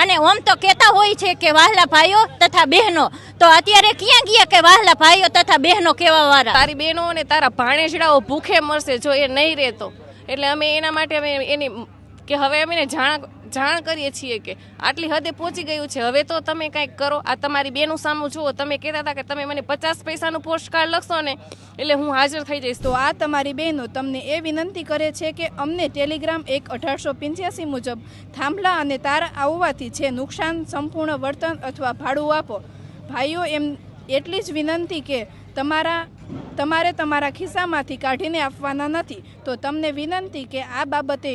અને ઓમ તો કહેતા હોય છે કે વહાલા ભાઈઓ તથા બહેનો, તો અત્યારે ક્યાં ગયા કે વહાલા ભાઈઓ તથા બહેનો કહેવા વાળા? તારી બહેનો અને તારા ભાણેજડાઓ ભૂખે મરશે જો એ નહીં રહેતો. એટલે અમે એના માટે અમે એની કે હવે અમે જાણ કરીએ છીએ કે આટલી હદે પહોંચી ગયું છે, હવે તો તમે કંઈક કરો. આ તમારી બેનું સામું જુઓ. તમે કહેતા હતા કે તમે મને 50 પૈસાનું પોસ્ટકાર્ડ લખશો ને એટલે હું હાજર થઈ જઈશ. તો આ તમારી બહેનો તમને એ વિનંતી કરે છે કે અમને ટેલિગ્રામ 1885 મુજબ થાંભલા અને તાર આવવાથી છે નુકસાન સંપૂર્ણ વર્તન અથવા ભાડું આપો. ભાઈઓ એમ એટલી જ વિનંતી કે તમારે તમારા ખિસ્સામાંથી કાઢીને આપવાના નથી. તો તમને વિનંતી કે આ બાબતે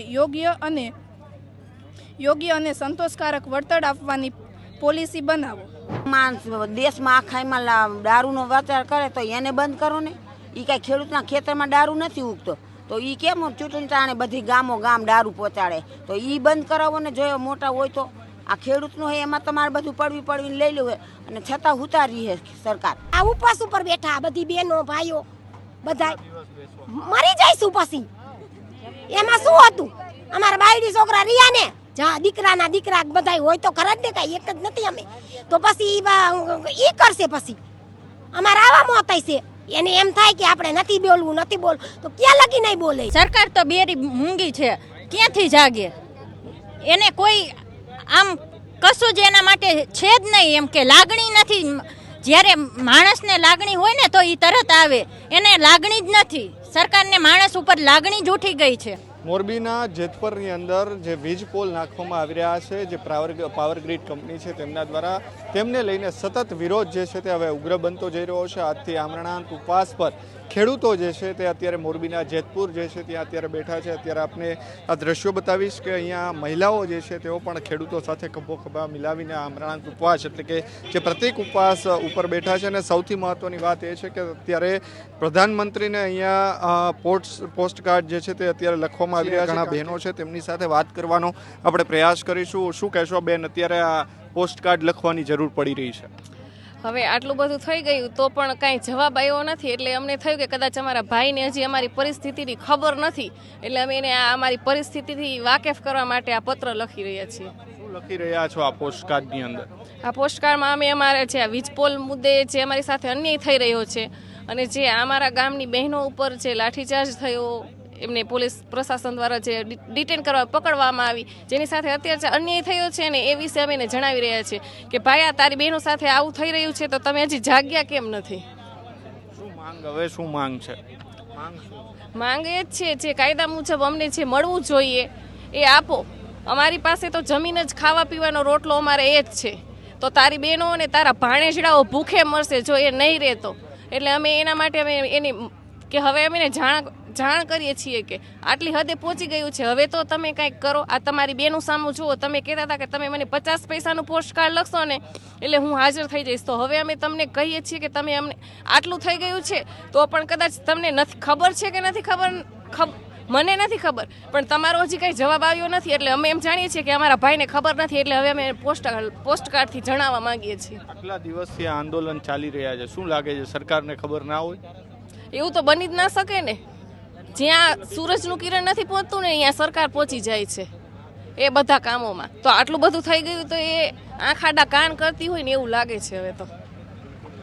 યોગ્ય અને સંતોષકારક વળતર આપવાની પોલિસી બનાવો. દેશમાં આખાઈમાં દારૂનો વેચાણ કરે તો એને બંધ કરો ને. એ કાંઈ ખેડૂતના ખેતરમાં દારૂ નથી ઉગતો તો એ કેમ ચૂંટણી ટાણે બધી ગામ દારૂ પહોંચાડે? તો એ બંધ કરાવો ને. જો મોટા હોય તો આ ખેડૂતનું હોય એમાં તમારે બધું પડવીને લઈ લેવું અને છતાં ઉતારી છે સરકાર. આ ઉપવાસ ઉપર બેઠા બધી બહેનો ભાઈઓ બધા મરી જઈશું પછી. એમાં શું હતું? અમારા બાયડી છોકરા રહ્યા ને દીકરાના દીકરા બધા હોય તો ખરા જ ને, કાંઈ એક જ નથી અમે. તો પછી ઈ કરશે. પછી અમારા આવા મોત છે. એને એમ થાય કે આપણે નથી બોલવું તો ક્યાં લગી નહીં બોલે. સરકાર તો બેરી મૂંગી છે, ક્યાંથી જાગે? એને કોઈ આમ કશું જ એના માટે છે જ નહીં. એમ કે લાગણી નથી. જ્યારે માણસને લાગણી હોય ને તો એ તરત આવે. એને લાગણી જ નથી. સરકારને માણસ ઉપર લાગણી જ ઉઠી ગઈ છે. મોરબીના જેતપરની અંદર જે વીજ પોલ નાખવામાં આવી રહ્યા છે, જે પાવર ગ્રીડ કંપની છે તેમના દ્વારા, તેમને લઈને સતત વિરોધ જે છે તે હવે ઉગ્ર બનતો જઈ રહ્યો છે. આજથી આમરણાંત ઉપવાસ પર ખેડૂતો જે છે તે અત્યારે મોરબીના જેતપુર જે છે ત્યાં અત્યારે બેઠા છે. અત્યારે આપને આ દ્રશ્યો બતાવીશ કે અહીંયા મહિલાઓ જે છે તેઓ પણ ખેડૂતો સાથે ખભા મિલાવીને આમરણાંત ઉપવાસ એટલે કે જે પ્રતિક ઉપવાસ ઉપર બેઠા છે. અને સૌથી મહત્વની વાત એ છે કે અત્યારે પ્રધાનમંત્રીને અહીંયા પોસ્ટકાર્ડ જે છે તે અત્યારે લખવામાં આવી રહ્યા છે. ઘણા બહેનો છે તેમની સાથે વાત કરવાનો આપણે પ્રયાસ કરીશું. શું કહેશો બેન, અત્યારે આ પોસ્ટકાર્ડ લખવાની જરૂર પડી રહી છે? હવે આટલું બધું થઈ ગયું તો પણ કાંઈ જવાબ આવ્યો નથી. એટલે અમને થયું કે કદાચ અમારા ભાઈને હજી અમારી પરિસ્થિતિની ખબર નથી, એટલે અમે એને અમારી પરિસ્થિતિથી વાકેફ કરવા માટે આ પત્ર લખી રહ્યા છીએ. શું લખી રહ્યા છો આ પોસ્ટકાર્ડની અંદર? આ પોસ્ટકાર્ડમાં અમે અમારે જે વીજપોલ મુદ્દે જે અમારી સાથે અન્યાય થઈ રહ્યો છે અને જે અમારા ગામની બહેનો ઉપર જે લાઠીચાર્જ થયો, એમને પોલીસ પ્રશાસન દ્વારા જે ડિટેન કરવા પકડવામાં આવી, જેની સાથે અત્યારે અન્યાય થયો છે ને એ વિશે અમે એને જણાવી રહ્યા છીએ કે ભાઈ આ તારી બહેનો સાથે આવું થઈ રહ્યું છે તો તમે હજી જાગ્યા કેમ નથી? શું માંગ છે? માંગ એ જ છે જે કાયદા મુજબ અમને જે મળવું જોઈએ એ આપો. અમારી પાસે તો જમીન જ ખાવા પીવાનો રોટલો અમારે એ જ છે. તો તારી બહેનો અને તારા ભાણેજડાઓ ભૂખે મરશે જો એ નહીં રહેતો. એટલે અમે એના માટે અમે એની કે હવે અમે જાણ કરીએ છીએ કે આટલી હદે પહોંચી ગયું છે, હવે તો તમે કંઈક કરો. આ તમારી બેનું સામું જુઓ. તમે કહેતા હતા કે તમે મને 50 પૈસાનું પોસ્ટકાર્ડ લખશો ને એટલે હું હાજર થઈ જઈશ. તો હવે અમે તમને કહીએ છીએ કે તમે અમને આટલું થઈ ગયું છે તો પણ કદાચ તમને નથી ખબર છે કે નથી ખબર, મને નથી ખબર, પણ તમારો હજી કંઈ જવાબ આવ્યો નથી. એટલે અમે એમ જાણીએ છીએ કે અમારા ભાઈને ખબર નથી. એટલે હવે અમે પોસ્ટકાર્ડથી જણાવવા માંગીએ છીએ. આટલા દિવસથી આંદોલન ચાલી રહ્યા છે, શું લાગે છે સરકારને ખબર ના હોય? એવું તો બની જ ના શકે ને. જ્યાં સૂરજનું કિરણ નથી પહોંચતું ને અહીંયા સરકાર પહોંચી જાય છે એ બધા કામોમાં. તો આટલું બધું થઈ ગયું તો એ આંખાડા કાન કરતી હોય ને એવું લાગે છે. હવે તો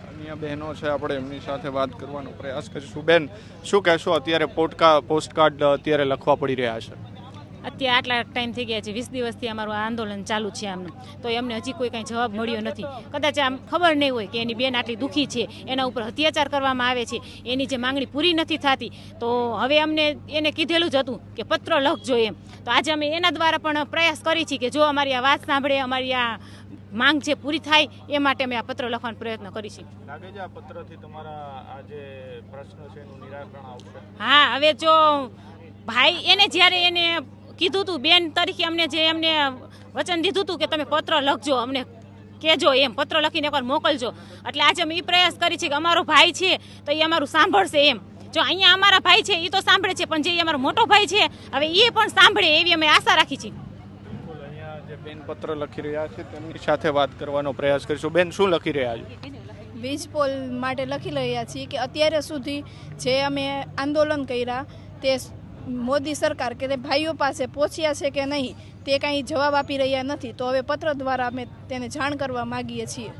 અન્ય બહેનો છે, આપણે એમની સાથે વાત કરવાનો પ્રયાસ કરીશું. બેન, શું કહેશો, અત્યારે પોસ્ટકાર્ડ અત્યારે લખવા પડી રહ્યા છે? અત્યારે આટલા ટાઈમ થઈ ગયા છે, 20 દિવસથી અમારું આંદોલન ચાલુ છે આમનું, તો એમને હજી કોઈ કાંઈ જવાબ મળ્યો નથી. કદાચ આમ ખબર નહીં હોય કે એની બેન આટલી દુઃખી છે, એના ઉપર અત્યાચાર કરવામાં આવે છે, એની જે માંગણી પૂરી નથી થતી. તો હવે અમને એને કીધેલું જ હતું કે પત્ર લખજો એમ. તો આજે અમે એના દ્વારા પણ પ્રયાસ કરી છીએ કે જો અમારી આ વાત સાંભળે, અમારી આ માંગ જે પૂરી થાય એ માટે અમે આ પત્ર લખવાનો પ્રયત્ન કરીશું. લાગે છે આ પત્રથી તમારા આ જે પ્રશ્ન છે એનું નિરાકરણ આવશે? હા, હવે જો ભાઈ એને જ્યારે એને કીધું હતું બેન તરીકે અમને જે એમને વચન દીધું હતું કે તમે પત્ર લખજો, અમને કહેજો એમ, પત્ર લખીને એકવાર મોકલજો. એટલે આજે અમે એ પ્રયાસ કરી છે કે અમારો ભાઈ છે તો એ અમારું સાંભળશે એમ. જો અહીંયા અમારા ભાઈ છે એ તો સાંભળે છે, પણ જે અમારો મોટો ભાઈ છે હવે એ પણ સાંભળે એવી અમે આશા રાખી છીએ. અહીંયા જે બેન પત્ર લખી રહ્યા છે તેમની સાથે વાત કરવાનો પ્રયાસ કરીશું. બેન, શું લખી રહ્યા છો? વીજ પોલ માટે લખી રહ્યા છીએ કે અત્યારે સુધી જે અમે આંદોલન કર્યા તે મોદી સરકાર કે ભાઈઓ પાસે પહોંચ્યા છે કે નહીં, તે કાંઈ જવાબ આપી રહ્યા નથી. તો હવે પત્ર દ્વારા અમે તેને જાણ કરવા માગીએ છીએ.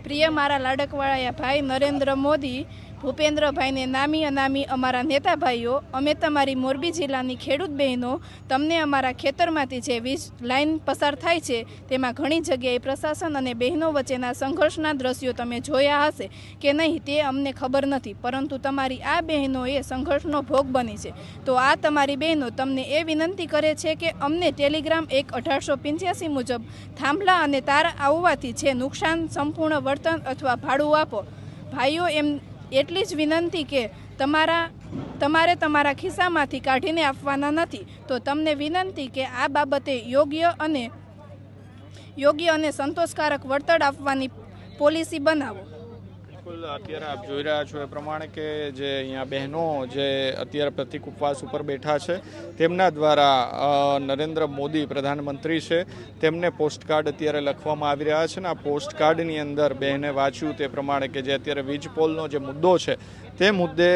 પ્રિય મારા લાડકવાળા ભાઈ નરેન્દ્ર મોદી, ભૂપેન્દ્રભાઈને નામી અનામી અમારા નેતા ભાઈઓ, અમે તમારી મોરબી જિલ્લાની ખેડૂત બહેનો, તમને અમારા ખેતરમાંથી જે વીજ લાઈન પસાર થાય છે તેમાં ઘણી જગ્યાએ પ્રશાસન અને બહેનો વચ્ચેના સંઘર્ષના દ્રશ્યો તમે જોયા હશે કે નહીં તે અમને ખબર નથી, પરંતુ તમારી આ બહેનો એ સંઘર્ષનો ભોગ બની છે. તો આ તમારી બહેનો તમને એ વિનંતી કરે છે કે અમને ટેલિગ્રામ 1/1885 મુજબ થાંભલા અને તાર આવવાથી જે નુકસાન સંપૂર્ણ વળતર અથવા ભાડું આપો. ભાઈઓ, એમ એટલી જ વિનંતી કે તમારે તમારા ખિસ્સામાંથી કાઢીને આપવાના નથી. તો તમને વિનંતી કે આ બાબતે યોગ્ય અને સંતોષકારક વળતર આપવાની પોલિસી બનાવો. બિલકુલ, અત્યારે આપ જોઈ રહ્યા છો એ પ્રમાણે કે જે અહીંયા બહેનો જે અત્યારે પ્રતિક ઉપવાસ ઉપર બેઠા છે તેમના દ્વારા નરેન્દ્ર મોદી પ્રધાનમંત્રી છે તેમને પોસ્ટકાર્ડ અત્યારે લખવામાં આવી રહ્યા છે ને આ પોસ્ટકાર્ડની અંદર બહેને વાંચ્યું તે પ્રમાણે કે જે અત્યારે વીજ પોલનો જે મુદ્દો છે તે મુદ્દે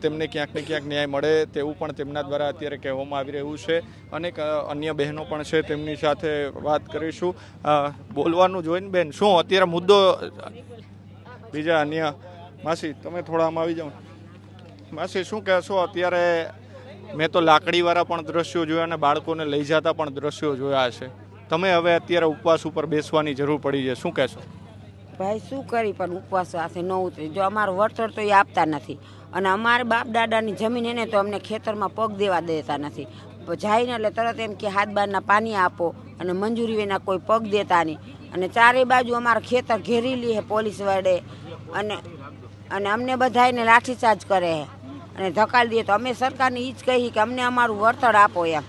તેમને ક્યાંક ને ક્યાંક ન્યાય મળે તેવું પણ તેમના દ્વારા અત્યારે કહેવામાં આવી રહ્યું છે. અનેક અન્ય બહેનો પણ છે, તેમની સાથે વાત કરીશું. બોલવાનું જોઈને બેન, શું અત્યારે મુદ્દો બીજા અન્ય માસી તમે થોડા આમ આવી જાઓ. માસી શું કહેશો? અત્યારે મેં તો લાકડીવાળા પણ દ્રશ્યો જોયા અને બાળકોને લઈ જતા પણ દ્રશ્યો જોયા છે. તમે હવે અત્યારે ઉપવાસ ઉપર બેસવાની જરૂર પડી છે, શું કહેશો? ભાઈ શું કરી પણ ઉપવાસ સાથે ન ઉતરી. જો અમારું વળતર તો એ આપતા નથી અને અમારે બાપ દાદાની જમીન એને તો અમને ખેતરમાં પગ દેવા દેતા નથી. જાય ને એટલે તરત એમ કે હાથ બારના પાણી આપો અને મંજૂરી વિના કોઈ પગ દેતા નહીં. અને ચારે બાજુ અમારા ખેતર ઘેરી લે પોલીસ વડે અને અમને બધાને લાઠીચાર્જ કરે અને ધકાલી દે. તો અમે સરકારને એ જ કહીએ કે અમને અમારું વળતર આપો એમ.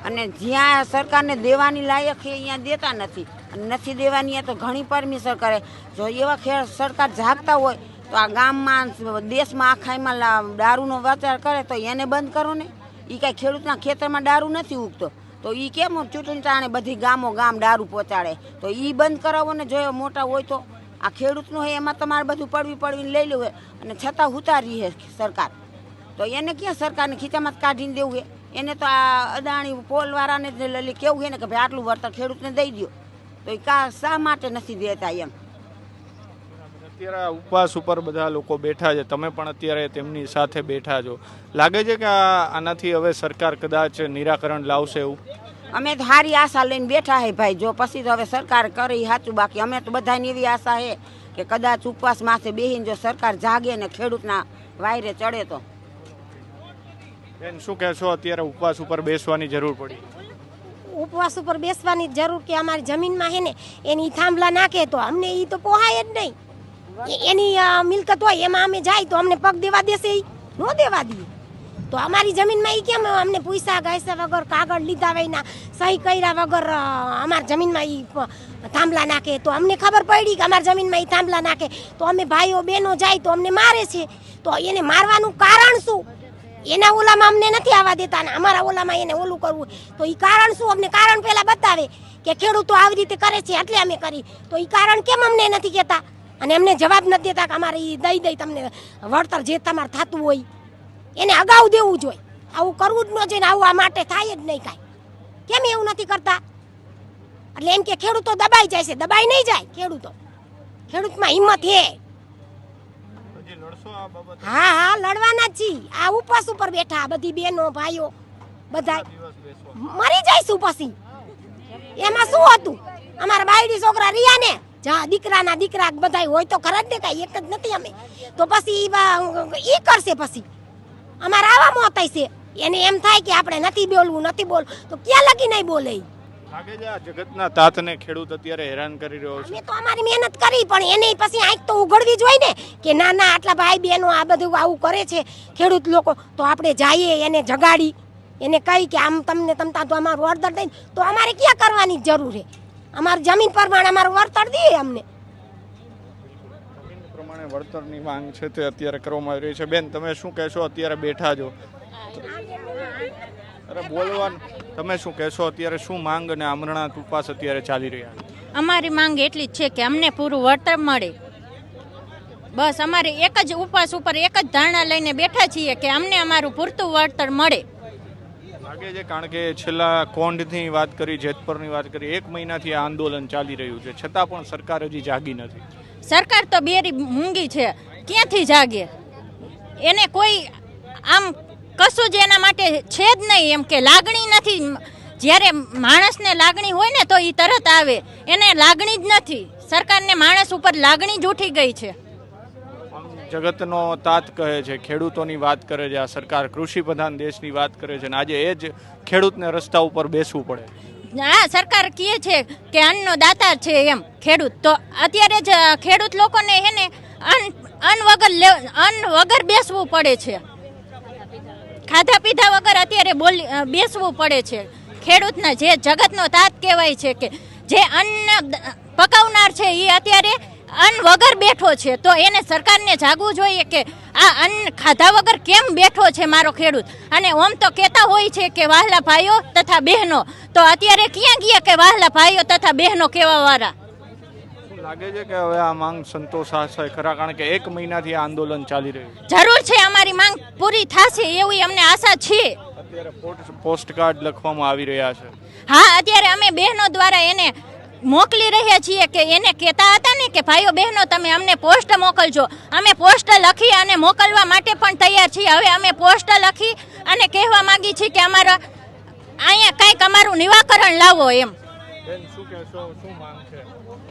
અને જ્યાં સરકારને દેવાની લાયક છે અહીંયા દેતા નથી અને નથી દેવાની તો ઘણી પરમિશન કરે. જો એવા સરકાર જાગતા હોય તો આ ગામમાં દેશમાં આખાઈમાં દારૂનો વેચાણ કરે તો એને બંધ કરો ને. એ કાંઈ ખેડૂતના ખેતરમાં દારૂ નથી ઉગતો તો એ કેમ ચૂંટણી ટાણે બધી ગામ દારૂ પહોંચાડે? તો એ બંધ કરાવો ને. જો મોટા હોય તો આ ખેડૂતનું હોય એમાં તમારે બધું પડવીને લઈ લેવું અને છતાં ઉતારી છે સરકાર. તો એને ક્યાં સરકારને ખીચામાં કાઢીને દેવું છે? એને તો આ અદાણી પોલવાળાને કેવું છે ને કે ભાઈ આટલું વળતર ખેડૂતને દઈ દો. તો એ શા માટે નથી દેતા એમ? અત્યારે ઉપવાસ ઉપર બધા લોકો બેઠા છે, તમે પણ અત્યારે તેમની સાથે બેઠા છો. લાગે છે કે આનાથી હવે સરકાર કદાચ નિરાકરણ લાવશે એવું? અમે તો સારી આશા લઈને બેઠા હે ભાઈ. જો પછી તો હવે સરકાર કરે સાચું. બાકી અમે તો બધાની એવી આશા છે કે કદાચ ઉપવાસ માથે બેહીને જો સરકાર જાગે ને ખેડૂતના વાયરે ચડે તો. બેન શું કહેશો? અત્યારે ઉપવાસ ઉપર બેસવાની જરૂર પડી? ઉપવાસ ઉપર બેસવાની જરૂર કે અમારી જમીનમાં હે ને એની થાંભલા નાખે તો અમને એ તો પોહાય જ નહીં. એની મિલકત હોય એમાં અમે જાય તો અમને પગ દેવા દેશે? નો દેવા દઈએ. તો અમારી જમીનમાં એ કેમ અમને પૈસા ગાયસા વગર કાગળ લીધા વયના સહી કર્યા વગર અમારી જમીનમાં એ થાંભલા નાખે? તો અમને ખબર પડી કે અમારી જમીનમાં એ થાંભલા નાખે તો અમે ભાઈઓ બહેનો જાય તો અમને મારે છે. તો એને મારવાનું કારણ શું? એના ઓલામાં અમને નથી આવવા દેતા ને અમારા ઓલામાં એને ઓલું કરવું. તો એ કારણ શું? અમને કારણ પહેલા બતાવે કે ખેડૂતો આવી રીતે કરે છે એટલે અમે કરી. તો એ કારણ કેમ અમને નથી કહેતા અને અમને જવાબ નથી દેતા કે અમારે એ દઈ તમને વળતર જે તમારે થતું હોય એને અગાઉ દેવું જોઈએ. આવું કરવું જ ન જોઈએ ને આવું આ માટે થાય જ નહીં કાંઈ. કેમ એવું નથી કરતા? એટલે એમ કે ખેડૂતો દબાઈ જાય છે. દબાઈ નહીં જાય ખેડૂતમાં હિંમત હે. હા લડવાના જ છીએ. આ ઉપવાસ ઉપર બેઠા બધી બહેનો ભાઈઓ બધા મરી જઈશું પછી. એમાં શું હતું? અમારા બાયડી છોકરા રહ્યા ને દીકરાના દીકરા બધા હોય તો ખરા જ ને, કાંઈ એક જ નથી અમે. તો પછી એ કરશે. પછી અમારે આવા મોત છે. એને એમ થાય કે આપણે નથી બોલવું તો ક્યાં લગી નહીં બોલે. લાગે છે આ જગતના તાતને ખેડૂત અત્યારે હેરાન કરી રહ્યો છે. અમે તો અમારી મહેનત કરી પણ એને પછી આંખ તો ઉઘડવી જોઈએ ને કે ના આટલા ભાઈ બહેનો આ બધું આવું કરે છે ખેડૂત લોકો. તો આપણે જઈએ એને જગાડી એને કહી કે આમ તમને તમતા તો અમારું વળતર દઈને તો અમારે ક્યાં કરવાની જરૂર છે? અમારી જમીન પ્રમાણે અમારું વળતર દઈએ અમને. જમીન પ્રમાણે વળતરની માંગ છે તે અત્યારે કરવામાં આવી રહી છે. બેન તમે શું કહેશો? અત્યારે બેઠા છો, અરે બોલવાનું, તમે શું કહેશો? અત્યારે શું માંગ અને આમરણા ઉપવાસ અત્યારે ચાલી રહ્યા છે? અમારી માંગ એટલી જ છે કે અમને પૂરું વળતર મળે. બસ અમારે એક જ ઉપવાસ ઉપર એક જ ધારણા લઈને બેઠા છીએ કે અમને અમારું પૂરતું વળતર મળે. લાગે છે કારણ કે છેલ્લા કોંઢની વાત કરી, જેતપરની વાત કરી, 1 મહિનાથી આ આંદોલન ચાલી રહ્યું છે, છતાં પણ સરકાર હજી જાગી નથી. સરકાર તો બેરી મૂંગી છે, ક્યાંથી જાગે? એને કોઈ આમ કશું જ એના માટે છે જ નહીં, એમ કે લાગણી નથી. જ્યારે માણસને લાગણી હોય ને તો એ તરત આવે, એને લાગણી જ નથી. સરકારને માણસ ઉપર લાગણી જ ઉઠી ગઈ છે. જગતનો તાત કહે છે, ખેડૂતોની વાત કરે છે આ સરકાર, કૃષિ પ્રધાન દેશની વાત કરે છે, અને આજે એ જ ખેડૂતને રસ્તા ઉપર બેસવું પડે. હા, સરકાર કહે છે કે અન્નનો દાતાર છે એમ ખેડૂત, તો અત્યારે જ ખેડૂત લોકોને એને અન્ન વગર બેસવું પડે છે. ખાધા પીધા વગર અત્યારે બેસવું પડે છે. ખેડૂતના જે જગતનો તાત કહેવાય છે કે જે અન્ન પકાવનાર છે એ અત્યારે અન્ન વગર બેઠો છે, તો એને સરકારને જાગવું જોઈએ કે આ અન્ન ખાધા વગર કેમ બેઠો છે મારો ખેડૂત. અને ઓમ તો કહેતા હોય છે કે વહાલા ભાઈઓ તથા બહેનો, તો અત્યારે ક્યાં ગયા કે વહાલા ભાઈઓ તથા બહેનો કહેવા વાળા? લાગે છે કે હવે આ માંગ સંતોષાશે ખરા? કારણ કે 1 મહિનાથી આ આંદોલન ચાલી રહ્યું છે. જરૂર છે, અમારી માંગ પૂરી થશે એવી અમને આશા છે. અત્યારે પોસ્ટકાર્ડ લખવામાં આવી રહ્યા છે. હા, અત્યારે અમે બહેનો દ્વારા એને મોકલી રહ્યા છીએ કે એને કહેતા હતા ને કે ભાઈઓ બહેનો તમે અમને પોસ્ટ મોકલજો. અમે પોસ્ટ લખી અને મોકલવા માટે પણ તૈયાર છીએ. હવે અમે પોસ્ટ લખી અને કહેવા માંગી છીએ કે અમારા અહીંયા કંઈક અમારું નિવાકરણ લાવો એમ. શું કહેશો, શું માંગ છે?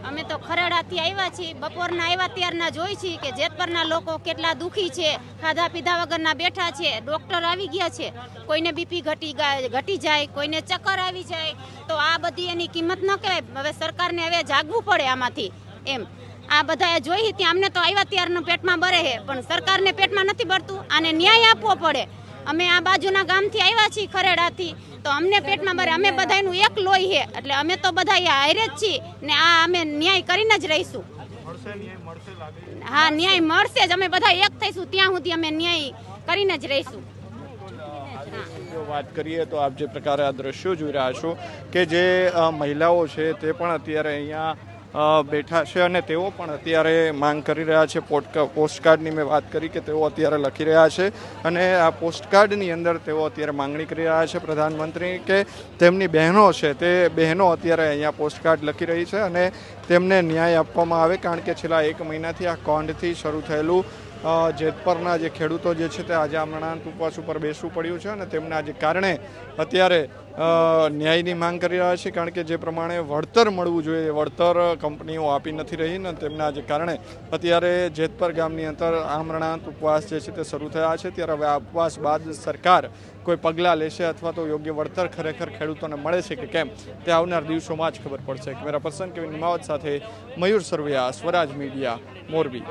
અમે તો ખરડાથી આવ્યા છીએ, બપોરના આવ્યા ત્યારના જોઈ છીએ કે જેતપરના લોકો કેટલા દુખી છે, ખાધા પીધા વગરના બેઠા છે. ડોક્ટર આવી ગયા છે, કોઈને બીપી ઘટી જાય, કોઈને ચક્કર આવી જાય, તો આ બધી એની કિંમત ન કહેવાય. હવે સરકારને હવે જાગવું પડે આમાંથી એમ. આ બધા જોઈ ત્યાં અમને તો આવ્યા ત્યારનું પેટમાં બરે છે, પણ સરકારને પેટમાં નથી ભરતું. આને ન્યાય આપવો પડે. અમે આ બાજુના ગામથી આવ્યા છીએ ખરેડાથી, તો અમને પેટમાં બરે. અમે બધાનું એક લોહી છે, એટલે અમે તો બધા હારે જ છીએ ને આ અમે ન્યાય કરીને જ રહીશું. હા, ન્યાય મળશે જ. અમે બધા એક થઈશું ત્યાં સુધી અમે ન્યાય કરીને જ રહીશું. વાત કરીએ તો આપ જે પ્રકારે આ દ્રશ્યો જોઈ રહ્યા છો કે જે મહિલાઓ છે તે પણ અત્યારે અહીંયા બેઠા છે અને તેઓ પણ અત્યારે માંગ કરી રહ્યા છે. પોસ્ટકાર્ડની મેં વાત કરી કે તેઓ અત્યારે લખી રહ્યા છે અને આ પોસ્ટકાર્ડની અંદર તેઓ અત્યારે માંગણી કરી રહ્યા છે પ્રધાનમંત્રી કે તેમની બહેનો છે તે બહેનો અત્યારે અહીંયા પોસ્ટકાર્ડ લખી રહી છે અને તેમને ન્યાય આપવામાં આવે. કારણ કે છેલ્લા 1 મહિનાથી આ કોંઢથી શરૂ થયેલું જેતપરના જે ખેડૂતો જે છે તે આજે આમરણાંત ઉપવાસ ઉપર બેસવું પડ્યું છે અને તેમના જે કારણે અત્યારે ન્યાયની માંગ કરી રહ્યા છે. કારણ કે જે પ્રમાણે વળતર મળવું જોઈએ વળતર કંપનીઓ આપી નથી રહી ને તેમના જે કારણે અત્યારે જેતપર ગામની અંદર આમરણાંત ઉપવાસ જે છે તે શરૂ થયા છે. ત્યારે હવે આ ઉપવાસ બાદ સરકાર કોઈ પગલાં લેશે અથવા તો યોગ્ય વળતર ખરેખર ખેડૂતોને મળે છે કે કેમ તે આવનાર દિવસોમાં જ ખબર પડશે. કેમેરા પર્સન કેવિન નિમાવત સાથે મયુર સરવૈયા, સ્વરાજ મીડિયા, મોરબી.